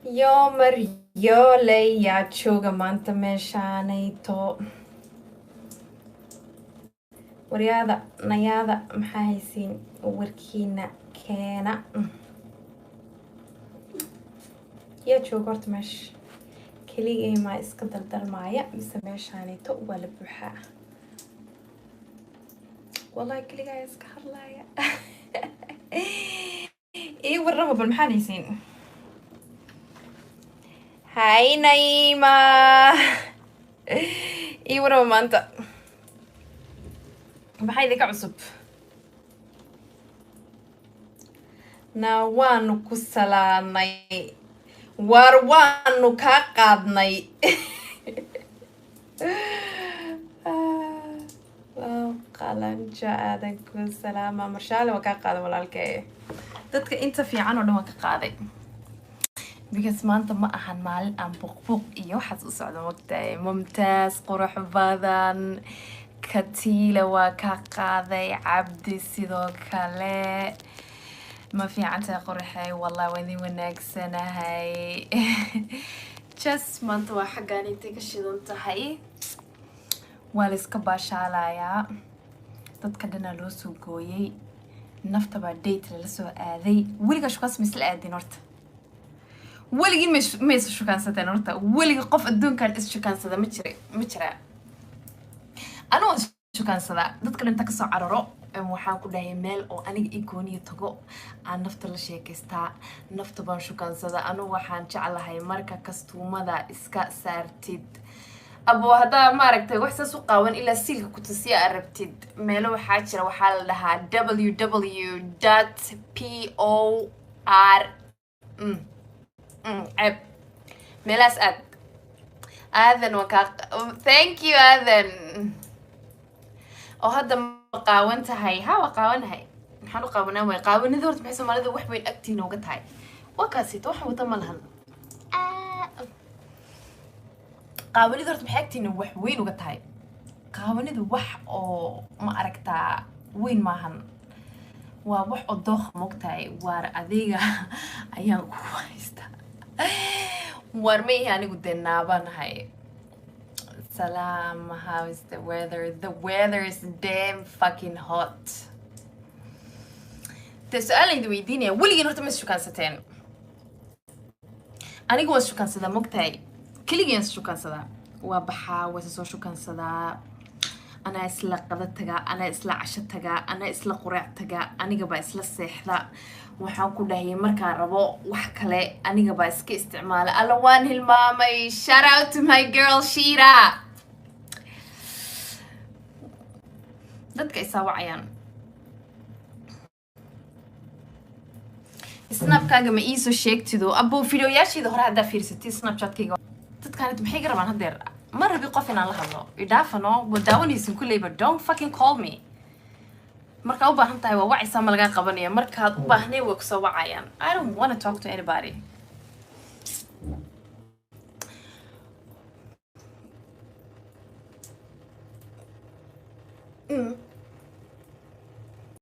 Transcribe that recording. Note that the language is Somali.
Yomar yole ya choga manta meshanayto. Waryaada nayaada maxaa haysiin warkiina keena yaa jooga horta meesha keligay maa iska daldalmaaya mise meeshaanito waa la buuxaa wallahi keligaa iska hadlaaya ii warraba bal maxaad haysiin hay Naima ii warraba maanta maxay idinka cusub na waanu ku salaanay war waanu kaa qaadnay qalanja aadan ku salaama marshaale waa kaa qaaday walaalkee dadka inta fiican oo dhan waa ka qaaday because maanta ma ahan maalin aan buqbuq iyo waxaas u socdo waqtiay mumtaaz qurux badan Katila waa ka qaaday cabdi sidoo kale ma fiicanta qorxay wallahi waan idin wanaagsanahay just maanta waa xaggaan intay ka shidan tahay waa la iska baashaalayaa dadka dhana loo soo gooyay nafta baa date la soo aaday weliga shukaas misla aadin horta weligii ma is shukaansadeen horta weliga qof adduunkan is shukaansada ma jira anoo shukaansada dadka dhinta kasoo cararo waxaan ku dhahay meel oo aniga ii gooniyo tago aan nafta la sheekaystaa nafta baan shukaansada anuu waxaan jeclahay marka kastuumada iska saartid abo haddaa maaragtay wax saas u qaawan ilaa siilka ku tusiya arabtid meelo waxaa jira waxaa la dhahaa www.por عيب ملاس آذن thank you آذن هذا قاونت هاي وقاون هاي نحن قاونا وقاون ذورت بحيث ما لذا وحبين أكتين وقت هاي وكاسيت وح وتملهن قاون ذورت بحيكتين وحوين وقت هاي قاون ذو وح أو ما أركتا وين ماهن ووح الضخ مقتاي وار أذيقا أيام كويستا warmay anigu denaaban hay salam how is the weather is damn fucking hot تسألني ويديني ولي نرت مش شكانستين anigu waan shukansada mogtahay kaliya shukansada waa baxaa wasoo shukansada ana isla qada taga ana isla casho taga ana isla quraac taga aniga ba isla seexda waxaan ku dhahay marka rabo wax kale aniga ba iska isticmaala alla waan hilmaamay shout out to my girl Shira dadka isaawacayaan snapkaaga ma iiso sheegtido abo videoyaashiida hore hadda fiirsatay snapchatkayga dadkaan maxay garabaan hadeer ما ربي قفنا الله هذا إضافة وداوني سن كل يبر don't fucking call me مركا أوبا هم تاي ووعي سامل جا قبني مركا أوبا هني وكسوا وعيان I don't want to talk to anybody